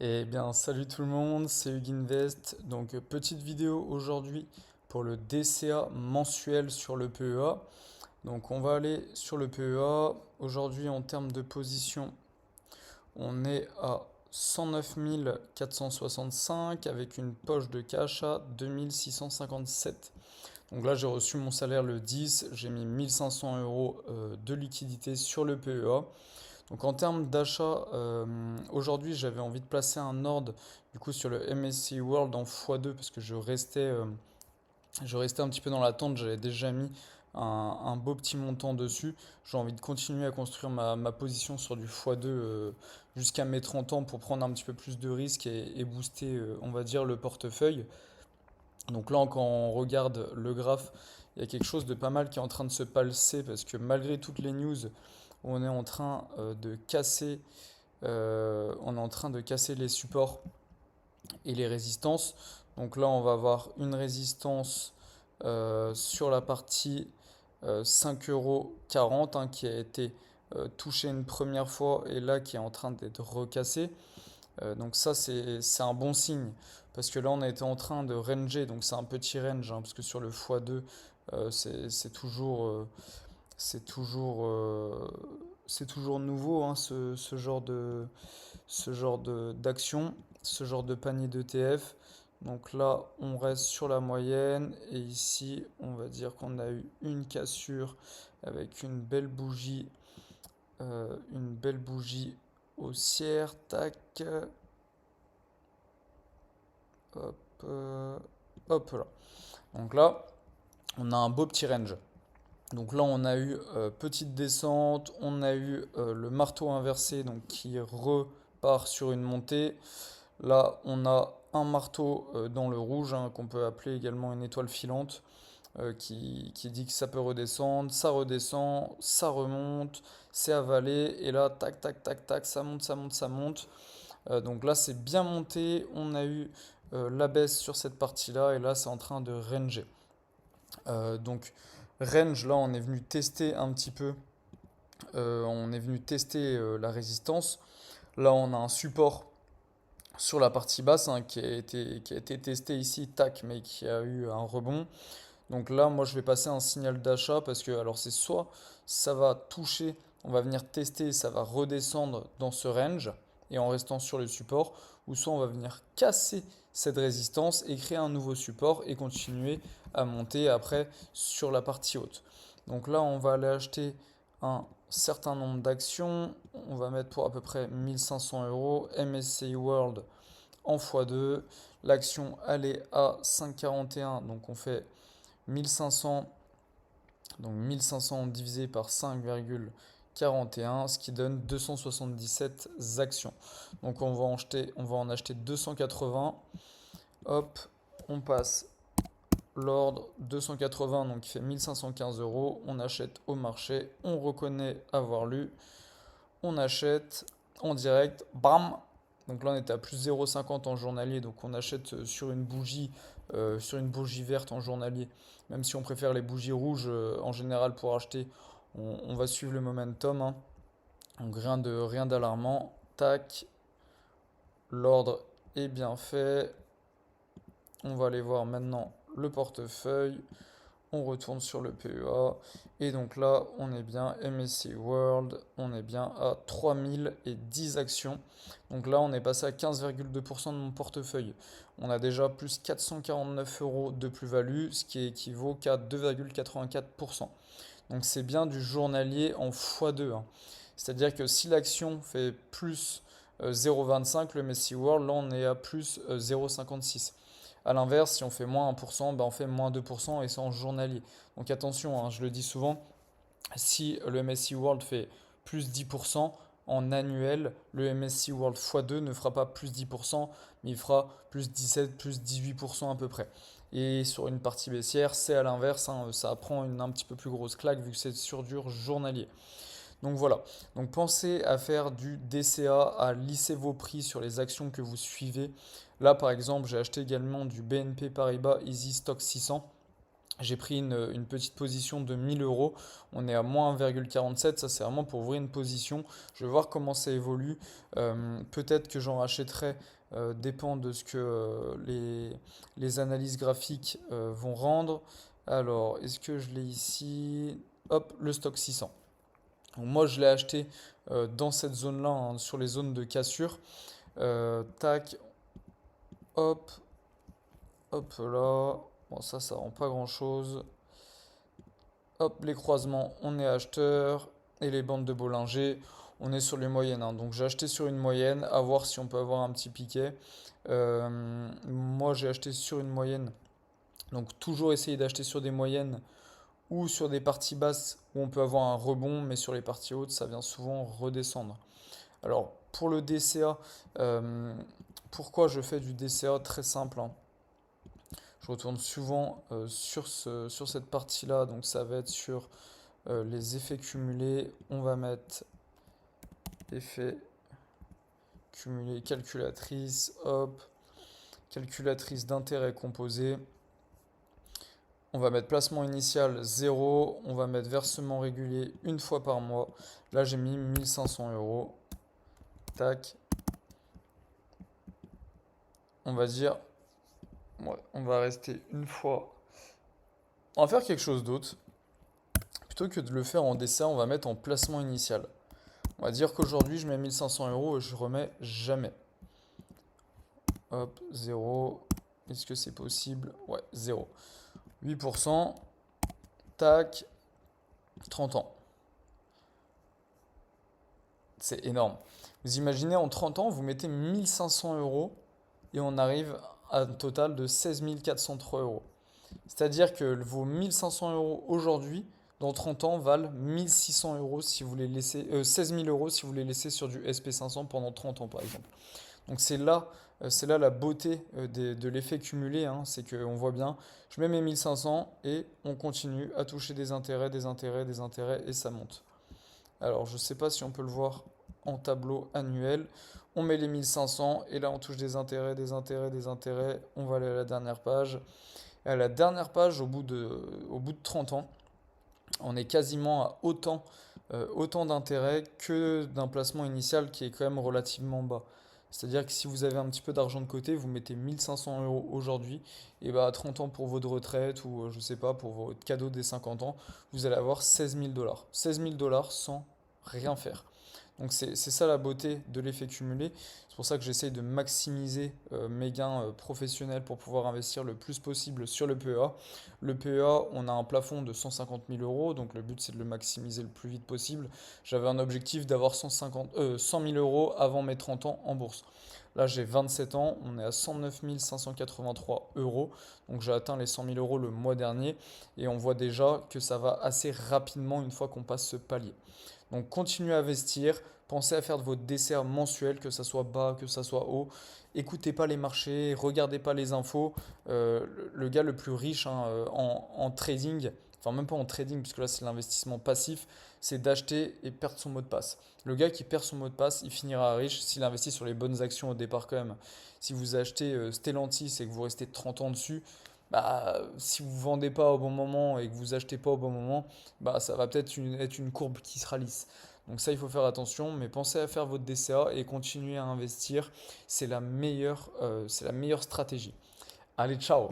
Eh bien, salut tout le monde, c'est Hugues Invest. Donc, petite vidéo aujourd'hui pour le DCA mensuel sur le PEA. Donc, on va aller sur le PEA. Aujourd'hui, en termes de position, on est à 109 465 avec une poche de cash à 2657. Donc là, j'ai reçu mon salaire le 10, j'ai mis 1500 euros de liquidité sur le PEA. Donc en termes d'achat, aujourd'hui j'avais envie de placer un ordre du coup sur le MSCI World en x2 parce que je restais un petit peu dans l'attente, j'avais déjà mis un beau petit montant dessus. J'ai envie de continuer à construire ma position sur du x2 jusqu'à mes 30 ans pour prendre un petit peu plus de risques et booster, on va dire, le portefeuille. Donc là, quand on regarde le graphe, il y a quelque chose de pas mal qui est en train de se passer parce que malgré toutes les news, on est en train de casser, les supports et les résistances. Donc là, on va avoir une résistance sur la partie 5,40 € qui a été touchée une première fois et là qui est en train d'être recassée. Donc ça, c'est un bon signe. Parce que là, on a été en train de ranger, donc c'est un petit range, parce que sur le x2, c'est toujours, c'est toujours, c'est toujours nouveau, d'action, ce genre de panier d'ETF. Donc là, on reste sur la moyenne. Et ici, on va dire qu'on a eu une cassure avec une belle bougie haussière. Tac. Hop, hop là. Donc là, on a un beau petit range. Donc là, on a eu petite descente, on a eu le marteau inversé donc qui repart sur une montée. Là, on a un marteau dans le rouge qu'on peut appeler également une étoile filante qui dit que ça peut redescend, ça remonte, c'est avalé et là, tac, tac, tac, tac, ça monte, ça monte, ça monte. Donc là, c'est bien monté, on a eu la baisse sur cette partie-là et là, c'est en train de ranger. Donc range, là, on est venu tester un petit peu, on est venu tester la résistance. Là, on a un support sur la partie basse qui a été testé ici, tac, mais qui a eu un rebond. Donc là, moi, je vais passer un signal d'achat parce que, alors, c'est soit ça va toucher, on va venir tester, ça va redescendre dans ce range et en restant sur le support, ou soit on va venir casser cette résistance et créer un nouveau support et continuer à monter après sur la partie haute. Donc là, on va aller acheter un certain nombre d'actions. On va mettre pour à peu près 1500 euros. MSCI World en x2. L'action, elle est à 5,41. Donc on fait 1500. Donc 1500 divisé par 5,41, ce qui donne 277 actions. Donc on va en acheter 280. Hop, on passe l'ordre 280, donc il fait 1515 euros. On achète au marché, on reconnaît avoir lu, on achète en direct, bam. Donc là on était à plus 0,50 en journalier, donc on achète sur une bougie verte en journalier. Même si on préfère les bougies rouges en général pour acheter, on va suivre le momentum, hein. Donc rien d'alarmant. Tac, l'ordre est bien fait. On va aller voir maintenant le portefeuille. On retourne sur le PEA. Et donc là, on est bien MSCI World. On est bien à 3010 actions. Donc là, on est passé à 15,2% de mon portefeuille. On a déjà plus 449 euros de plus-value, ce qui équivaut qu'à 2,84%. Donc c'est bien du journalier en x2, hein. C'est-à-dire que si l'action fait plus 0,25, le MSCI World, là on est à plus 0,56. A l'inverse, si on fait moins 1%, ben on fait moins 2% et c'est en journalier. Donc attention, hein, je le dis souvent, si le MSCI World fait plus 10% en annuel, le MSCI World x2 ne fera pas plus 10%, mais il fera plus 17, plus 18% à peu près. Et sur une partie baissière, c'est à l'inverse, hein, ça prend une un petit peu plus grosse claque vu que c'est sur du journalier. Donc voilà, donc pensez à faire du DCA, à lisser vos prix sur les actions que vous suivez. Là par exemple, j'ai acheté également du BNP Paribas Easy Stock 600 J'ai pris une petite position de 1000 euros. On est à moins 1,47. Ça, c'est vraiment pour ouvrir une position. Je vais voir comment ça évolue. Peut-être que j'en rachèterai. Dépend de ce que les analyses graphiques vont rendre. Alors, est-ce que je l'ai ici? Hop, le stock 600. Donc, moi, je l'ai acheté dans cette zone-là, hein, sur les zones de cassure. Tac, hop, hop là. Bon, ça rend pas grand-chose. Hop, les croisements, on est acheteur. Et les bandes de Bollinger, on est sur les moyennes, hein. Donc j'ai acheté sur une moyenne, à voir si on peut avoir un petit piquet. Moi, j'ai acheté sur une moyenne. Donc toujours essayer d'acheter sur des moyennes ou sur des parties basses où on peut avoir un rebond, mais sur les parties hautes, ça vient souvent redescendre. Alors pour le DCA, pourquoi je fais du DCA? Très simple, hein. Je retourne souvent sur cette partie-là, donc ça va être sur les effets cumulés. On va mettre effet cumulé calculatrice, hop, calculatrice d'intérêt composé. On va mettre placement initial 0, on va mettre versement régulier une fois par mois. Là j'ai mis 1500 euros. Tac. On va dire, ouais, on va rester une fois. On va faire quelque chose d'autre. Plutôt que de le faire en dessin, on va mettre en placement initial. On va dire qu'aujourd'hui je mets 1500 euros et je remets jamais. Hop, 0. Est-ce que c'est possible? Ouais, 0. 8%. Tac. 30 ans. C'est énorme. Vous imaginez, en 30 ans, vous mettez 1500 euros et on arrive à un total de 16 403 euros. C'est-à-dire que vos 1500 euros aujourd'hui, dans 30 ans, valent 1600 euros si vous les laissez, 16 000 euros si vous les laissez sur du SP500 pendant 30 ans, par exemple. Donc c'est là la beauté de l'effet cumulé, hein. C'est qu'on voit bien, je mets mes 1500 et on continue à toucher des intérêts, des intérêts, des intérêts et ça monte. Alors je ne sais pas si on peut le voir en tableau annuel. On met les 1500 et là on touche des intérêts, des intérêts, des intérêts. On va aller à la dernière page. Et à la dernière page, au bout de 30 ans, on est quasiment à autant d'intérêts que d'un placement initial qui est quand même relativement bas. C'est-à-dire que si vous avez un petit peu d'argent de côté, vous mettez 1500 euros aujourd'hui, et bah à 30 ans pour votre retraite ou je sais pas, pour votre cadeau des 50 ans, vous allez avoir 16 000 dollars. 16 000 dollars sans rien faire. Donc c'est ça la beauté de l'effet cumulé. C'est pour ça que j'essaye de maximiser mes gains professionnels pour pouvoir investir le plus possible sur le PEA. Le PEA, on a un plafond de 150 000 euros, donc le but c'est de le maximiser le plus vite possible. J'avais un objectif d'avoir 100 000 euros avant mes 30 ans en bourse. Là j'ai 27 ans, on est à 109 583 euros, donc j'ai atteint les 100 000 euros le mois dernier et on voit déjà que ça va assez rapidement une fois qu'on passe ce palier. Donc continuez à investir, pensez à faire de votre dessert mensuel, que ça soit bas, que ça soit haut. Écoutez pas les marchés, regardez pas les infos. Le gars le plus riche, hein, en trading, enfin même pas en trading, puisque là c'est l'investissement passif, c'est d'acheter et perdre son mot de passe. Le gars qui perd son mot de passe, il finira riche s'il investit sur les bonnes actions au départ quand même. Si vous achetez Stellantis et que vous restez 30 ans dessus, bah, si vous vendez pas au bon moment et que vous achetez pas au bon moment, bah, ça va peut-être être une courbe qui sera lisse. Donc ça, il faut faire attention, mais pensez à faire votre DCA et continuez à investir. C'est la meilleure stratégie. Allez, ciao!